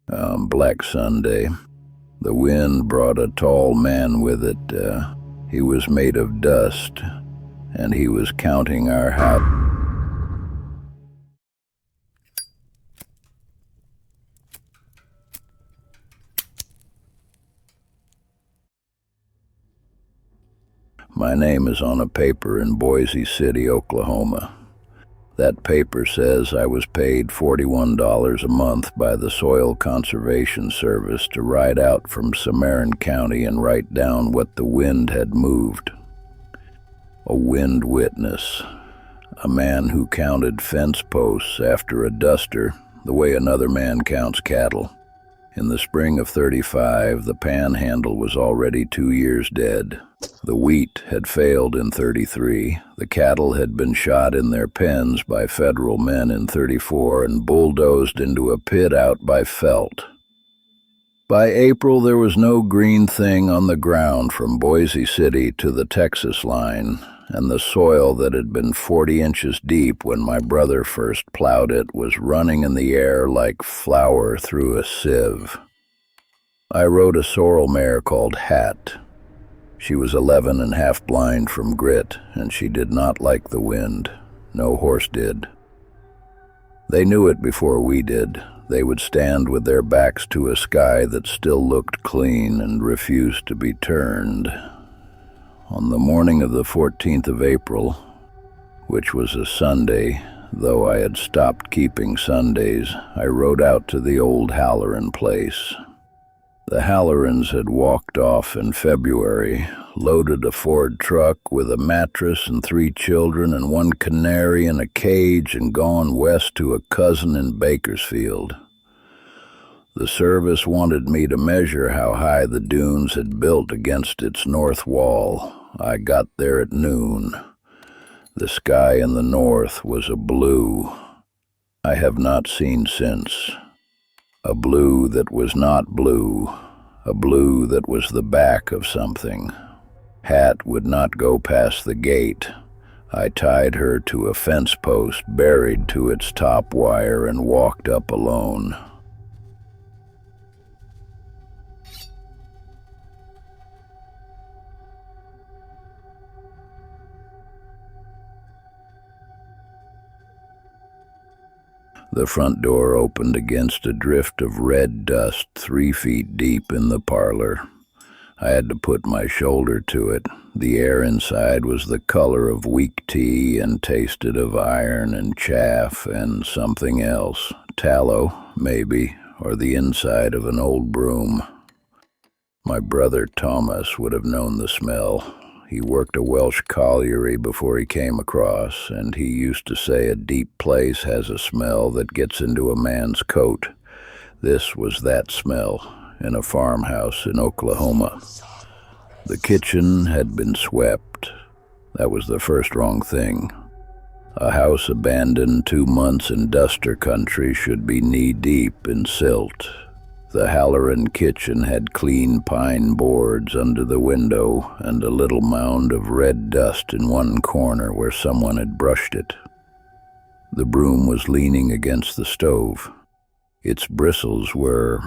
Black Sunday. The wind brought a tall man with it. He was made of dust, and he was counting our house. My name is on a paper in Boise City, Oklahoma. That paper says I was paid $41 a month by the Soil Conservation Service to ride out from Cimarron County and write down what the wind had moved. A wind witness, a man who counted fence posts after a duster, the way another man counts cattle. In the spring of '35, the panhandle was already 2 years dead. The wheat had failed in '33. The cattle had been shot in their pens by federal men in '34 and bulldozed into a pit out by Felt. By April, there was no green thing on the ground from Boise City to the Texas line, and the soil that had been 40 inches deep when my brother first plowed it was running in the air like flour through a sieve. I rode a sorrel mare called Hat. She was 11 and half blind from grit, and she did not like the wind. No horse did. They knew it before we did. They would stand with their backs to a sky that still looked clean and refused to be turned. On the morning of the 14th of April, which was a Sunday, though I had stopped keeping Sundays, I rode out to the old Halloran Place. The Hallorans had walked off in February, loaded a Ford truck with a mattress and 3 children and 1 canary in a cage, and gone west to a cousin in Bakersfield. The service wanted me to measure how high the dunes had built against its north wall. I got there at noon. The sky in the north was a blue I have not seen since. A blue that was not blue, a blue that was the back of something. Hat would not go past the gate. I tied her to a fence post buried to its top wire and walked up alone. The front door opened against a drift of red dust 3 feet deep in the parlor. I had to put my shoulder to it. The air inside was the color of weak tea and tasted of iron and chaff and something else. Tallow, maybe, or the inside of an old broom. My brother Thomas would have known the smell. He worked a Welsh colliery before he came across, and he used to say a deep place has a smell that gets into a man's coat. This was that smell, in a farmhouse in Oklahoma. The kitchen had been swept. That was the first wrong thing. A house abandoned 2 months in duster country should be knee-deep in silt. The Halloran kitchen had clean pine boards under the window and a little mound of red dust in one corner where someone had brushed it. The broom was leaning against the stove. Its bristles were,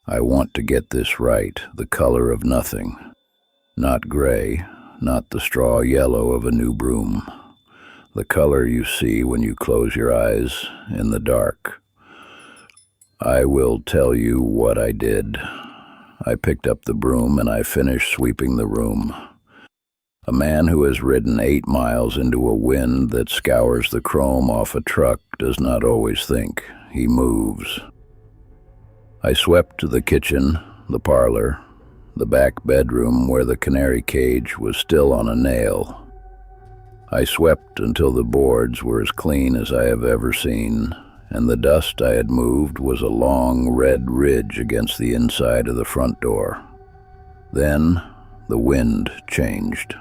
I want to get this right, the color of nothing. Not gray, not the straw yellow of a new broom. The color you see when you close your eyes in the dark. I will tell you what I did. I picked up the broom and I finished sweeping the room. A man who has ridden 8 miles into a wind that scours the chrome off a truck does not always think. He moves. I swept the kitchen, the parlor, the back bedroom where the canary cage was still on a nail. I swept until the boards were as clean as I have ever seen, and the dust I had moved was a long red ridge against the inside of the front door. Then the wind changed.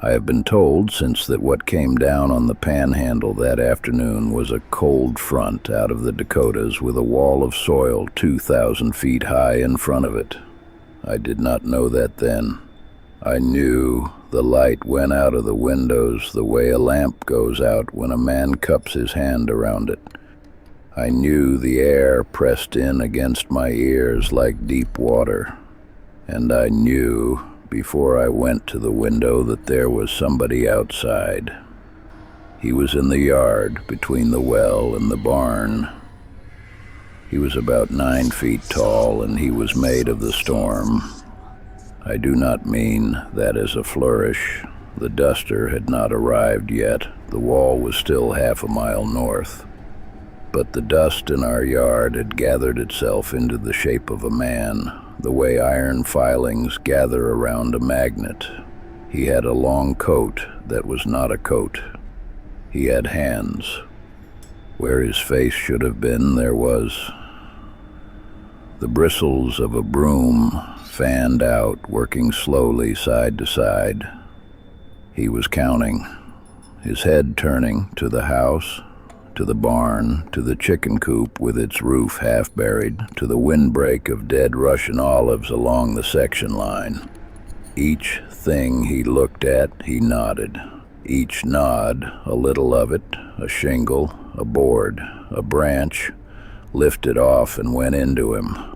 I have been told since that what came down on the panhandle that afternoon was a cold front out of the Dakotas with a wall of soil 2,000 feet high in front of it. I did not know that then. I knew the light went out of the windows the way a lamp goes out when a man cups his hand around it. I knew the air pressed in against my ears like deep water, and I knew before I went to the window that there was somebody outside. He was in the yard between the well and the barn. He was about 9 feet tall, and he was made of the storm. I do not mean that as a flourish. The duster had not arrived yet. The wall was still half a mile north. But the dust in our yard had gathered itself into the shape of a man, the way iron filings gather around a magnet. He had a long coat that was not a coat. He had hands. Where his face should have been, there was the bristles of a broom fanned out, working slowly side to side. He was counting, his head turning to the house, to the barn, to the chicken coop with its roof half buried, to the windbreak of dead Russian olives along the section line. Each thing he looked at, he nodded. Each nod, a little of it, a shingle, a board, a branch, lifted off and went into him.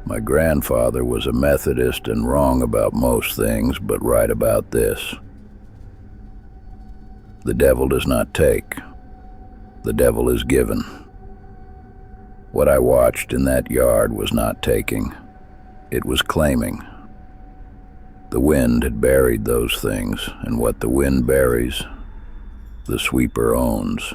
My grandfather was a Methodist and wrong about most things, but right about this. The devil does not take. The devil is given. What I watched in that yard was not taking. It was claiming. The wind had buried those things, and what the wind buries, the sweeper owns.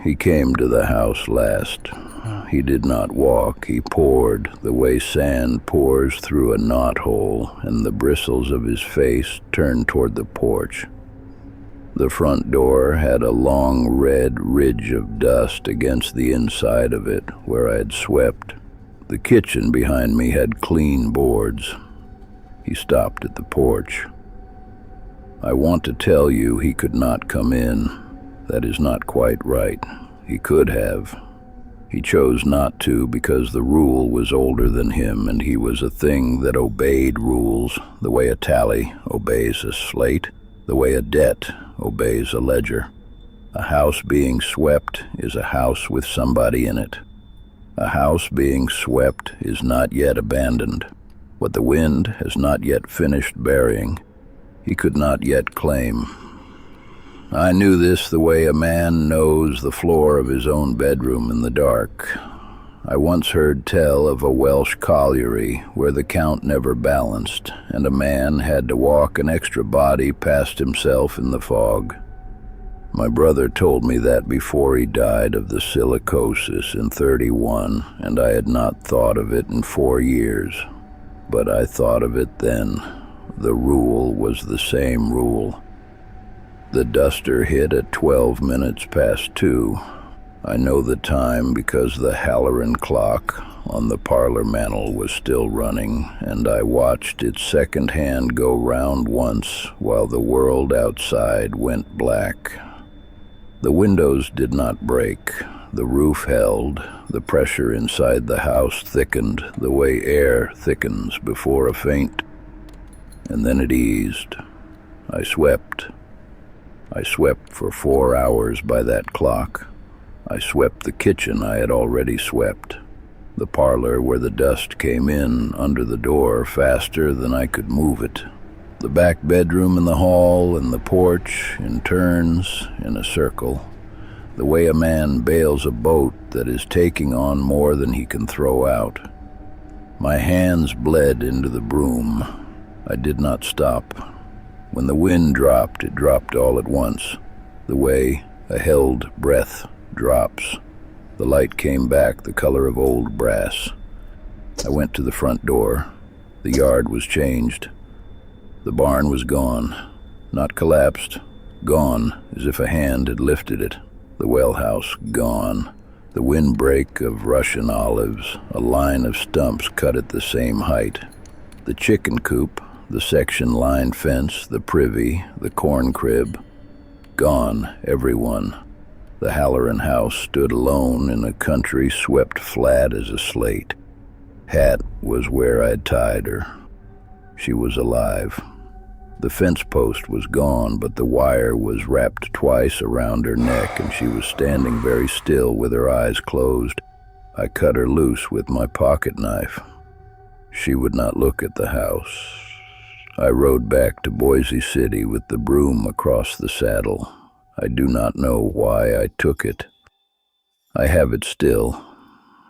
He came to the house last. He did not walk, he poured, the way sand pours through a knothole, and the bristles of his face turned toward the porch. The front door had a long red ridge of dust against the inside of it, where I had swept. The kitchen behind me had clean boards. He stopped at the porch. I want to tell you he could not come in. That is not quite right. He could have. He chose not to because the rule was older than him, and he was a thing that obeyed rules, the way a tally obeys a slate, the way a debt obeys a ledger. A house being swept is a house with somebody in it. A house being swept is not yet abandoned. What the wind has not yet finished burying, he could not yet claim. I knew this the way a man knows the floor of his own bedroom in the dark. I once heard tell of a Welsh colliery where the count never balanced, and a man had to walk an extra body past himself in the fog. My brother told me that before he died of the silicosis in 31, and I had not thought of it in 4 years. But I thought of it then. The rule was the same rule. The duster hit at 12 minutes past 2. I know the time because the Halloran clock on the parlor mantel was still running, and I watched its second hand go round once while the world outside went black. The windows did not break. The roof held. The pressure inside the house thickened the way air thickens before a feint. And then it eased. I swept. I swept for 4 hours by that clock. I swept the kitchen I had already swept, the parlor where the dust came in under the door faster than I could move it, the back bedroom and the hall and the porch in turns, in a circle, the way a man bails a boat that is taking on more than he can throw out. My hands bled into the broom. I did not stop. When the wind dropped, it dropped all at once, the way a held breath drops. The light came back, the color of old brass. I went to the front door. The yard was changed. The barn was gone, not collapsed, gone as if a hand had lifted it. The well house gone. The windbreak of Russian olives, a line of stumps cut at the same height. The chicken coop, the section line fence, the privy, the corn crib. Gone, everyone. The Halloran house stood alone in a country swept flat as a slate. Hat was where I'd tied her. She was alive. The fence post was gone, but the wire was wrapped twice around her neck, and she was standing very still with her eyes closed. I cut her loose with my pocket knife. She would not look at the house. I rode back to Boise City with the broom across the saddle. I do not know why I took it. I have it still.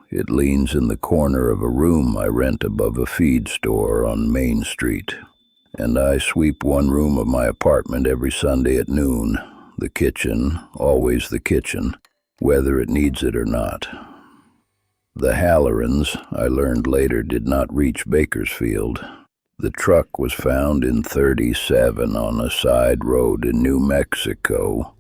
It leans in the corner of a room I rent above a feed store on Main Street. And I sweep one room of my apartment every Sunday at noon. The kitchen, always the kitchen, whether it needs it or not. The Hallorans, I learned later, did not reach Bakersfield. The truck was found in 37 on a side road in New Mexico,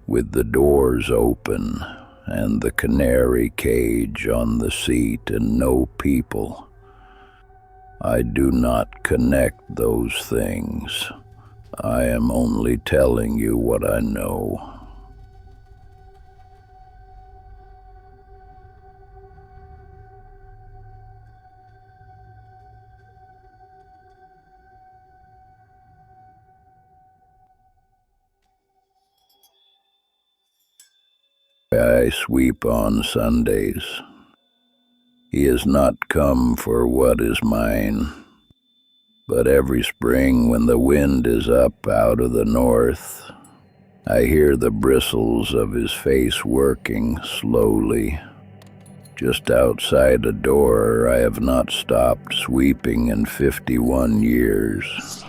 with the doors open and the canary cage on the seat and no people. I do not connect those things. I am only telling you what I know. I sweep on Sundays. He has not come for what is mine. But every spring when the wind is up out of the north, I hear the bristles of his face working slowly. Just outside a door I have not stopped sweeping in 51 years.